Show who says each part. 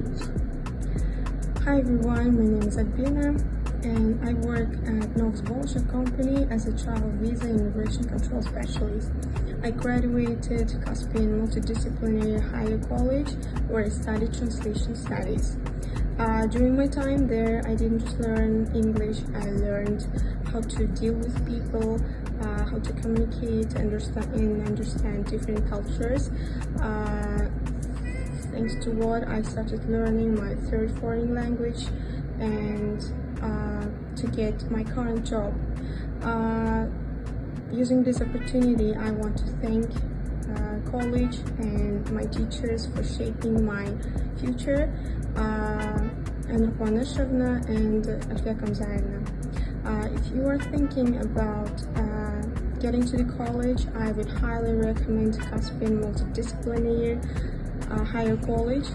Speaker 1: путь.
Speaker 2: Hi everyone, my name is Альбина and I work at Knox company as a travel visa and immigration control specialist. I graduated Caspian Multidisciplinary Higher College where I studied translation studies. During my time there, I didn't just learn English, I learned how to deal with people, how to communicate, understand different cultures. Thanks to what I started learning my third foreign language and to get my current job. Using this opportunity, I want to thank college and my teachers for shaping my future. And if you are thinking about getting to the college, I would highly recommend Caspian Multidisciplinary Higher College.